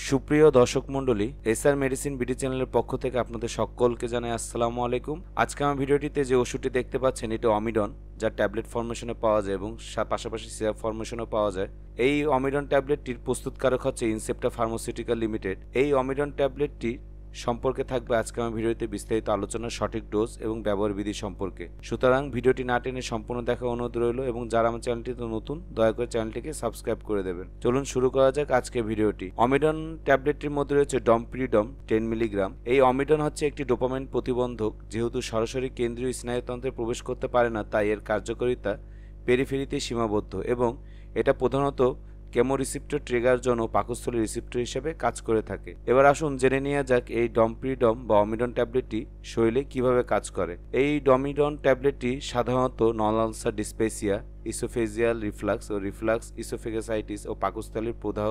সুপ্রিয় দর্শক মণ্ডলী, এসআর মেডিসিন বিডি চ্যানেলের পক্ষ থেকে আপনাদের সকলকে জানাই আসসালামু আলাইকুম। আজকে আমার ভিডিওটিতে যে ওষুধটি দেখতে পাচ্ছেন এটা অমিডন, যা ট্যাবলেট ফরমেশনে পাওয়া যায় এবং পাশাপাশি সিরাপ ফরমেশনেও পাওয়া যায়। এই অমিডন ট্যাবলেটটির প্রস্তুতকারক হচ্ছে ইনসেপ্টা ফার্মাসিউটিক্যাল লিমিটেড। এই অমিডন ট্যাবলেটটি সম্পর্কে থাকবে আজকে আমার ভিডিওতে বিস্তারিত আলোচনা, সঠিক ডোজ এবং ব্যবহার বিধি সম্পর্কে। সুতরাং ভিডিওটি না টেনে সম্পূর্ণ দেখার অনুরোধ রইল এবং যারা আমার চ্যানেলটিতে নতুন দয়া করে চ্যানেলটিকে সাবস্ক্রাইব করে দেবেন। চলুন শুরু করা যাক আজকের ভিডিওটি। অমিডন ট্যাবলেটটির মধ্যে রয়েছে ডমপিরিডম 10 মিলিগ্রাম। এই অমিডন হচ্ছে একটি ডোপামাইন প্রতিবন্ধক। যেহেতু সরাসরি কেন্দ্রীয় স্নায়ুতন্ত্রে প্রবেশ করতে পারে না, তাই এর কার্যকারিতা পেরিফেরিতে সীমাবদ্ধ এবং এটা প্রধানত কেমোরিসিপ্টর ট্রিগার জন্য পাকস্থলী রিসিপ্টর হিসেবে কাজ করে থাকে। এবার আসুন জেনে নেওয়া যাক এই ডমপিরিডম বা অমিডন ট্যাবলেটটি শরীরে কিভাবে কাজ করে। এই ডমিডন ট্যাবলেটটি সাধারণত নন আলসার ডিসপেসিয়া, ইসোফেজিয়াল রিফ্লাক্স ও রিফ্লাক্স ইসোফেগাসাইটিস ও পাকস্থলীর প্রদাহ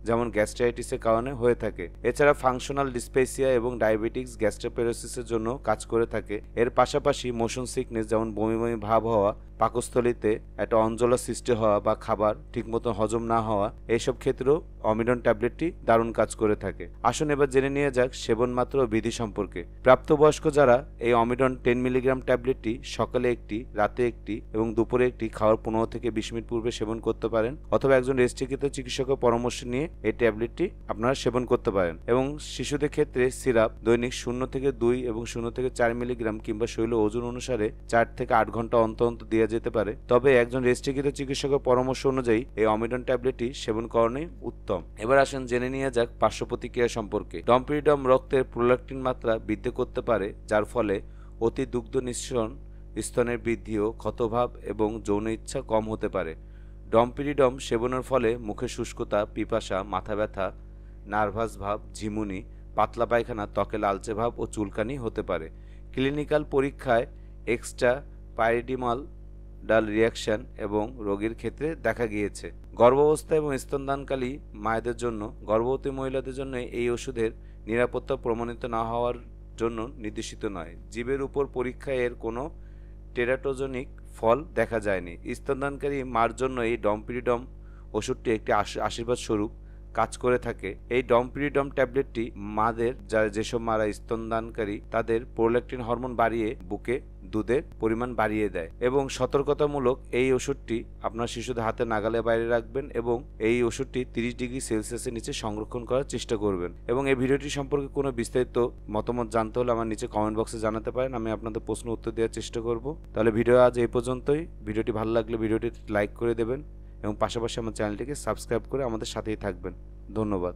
যেমন গ্যাস্ট্রাইটিসের কারণে হয়ে থাকে। এছাড়া ফাংশনাল ডিসপেসিয়া এবং ডায়াবেটিক্স গ্যাস্ট্রোপেরোসিসের জন্য কাজ করে থাকে। এর পাশাপাশি মোশন সিকনেস যেমন বমি বমি ভাব হওয়া, পাকস্থলীতে একটা অঞ্জলা সৃষ্টি হওয়া বা খাবার ঠিকমতো হজম না হওয়া, এইসব ক্ষেত্রেও অমিডন ট্যাবলেটটি দারুণ কাজ করে থাকে। আসুন এবার জেনে নিয়ে যাক সেবন মাত্রা ও বিধি সম্পর্কে। প্রাপ্তবয়স্ক যারা এই অমিডন 10 মিলিগ্রাম ট্যাবলেটটি সকালে একটি, রাতে একটি এবং দুপুরে একটি খাওয়ার 15 থেকে 20 মিনিট পূর্বে সেবন করতে পারেন, অথবা একজন রেজিস্ট্রিকৃত চিকিৎসকের পরামর্শ নিয়ে এই ট্যাবলেটটি আপনারা সেবন করতে পারেন। এবং শিশুদের ক্ষেত্রে সিরাপ দৈনিক 0 থেকে 2 এবং 0 থেকে 4 মিলিগ্রাম কিংবা শরীর ওজন অনুসারে 4 থেকে 8 ঘন্টা অন্তর অন্তর দেওয়া যেতে পারে। তবে একজন রেজিস্ট্রিকৃত চিকিৎসকের পরামর্শ অনুযায়ী এই অমিডন ট্যাবলেটটি সেবন করানোই উত্তম। এবার আসেন জেনে নেওয়া যাক পার্শ্ব প্রতিক্রিয়া সম্পর্কে। ডমপিরিডম রক্তের প্রোল্যাকটিন মাত্রা বৃদ্ধি করতে পারে, যার ফলে অতি দুগ্ধ নিঃসরণ, স্তনের বৃদ্ধি ও ক্ষতভাব এবং যৌন ইচ্ছা কম হতে পারে। ডমপিরিডম সেবনের ফলে মুখে শুষ্কতা, পিপাসা, মাথা ব্যথা, নার্ভাস ভাব, ঝিমুনি, পাতলা পায়খানা, ত্বকে লালচে ভাব ও চুলকানি হতে পারে। ক্লিনিক্যাল পরীক্ষায় এক্সট্রা পাইরিডিমাল ডাল রিয়াকশন এবং রোগীর ক্ষেত্রে দেখা গিয়েছে। গর্ভাবস্থা এবং স্তনদানকারী মায়েদের জন্য, গর্ভবতী মহিলাদের জন্য এই ওষুধের নিরাপত্তা প্রমাণিত না হওয়ার জন্য নির্দেশিত নয়। জীবের উপর পরীক্ষায় এর কোনো টেরাটোজেনিক ফল দেখা যায়নি। স্তনদানকারী মার জন্য এই ডমপিরিডম ওষুধটি একটি আশীর্বাদ স্বরূপ কাজ করে থাকে। এই ডমপিরিডম ট্যাবলেটটি মাদের, যেসব মারা স্তনদানকারী, তাদের প্রোল্যাকটিন হরমোন বাড়িয়ে বুকে দুধের পরিমাণ বাড়িয়ে দেয়। এবং সতর্কতামূলক এই ওষুধটি আপনার শিশুদের হাতে নাগালের বাইরে রাখবেন এবং এই ওষুধটি 30 ডিগ্রি সেলসিয়াসের নিচে সংরক্ষণ করার চেষ্টা করবেন। এবং এই ভিডিওটি সম্পর্কে কোনো বিস্তারিত মতামত জানতে হলে আমার নিচে কমেন্ট বক্সে জানাতে পারেন, আমি আপনাদের প্রশ্ন উত্তর দেওয়ার চেষ্টা করব। তাহলে ভিডিও আজ এই পর্যন্তই। ভিডিওটি ভালো লাগলে ভিডিওটি লাইক করে দেবেন এবং পাশাপাশি আমার চ্যানেলটিকে সাবস্ক্রাইব করে আমাদের সাথেই থাকবেন। ধন্যবাদ।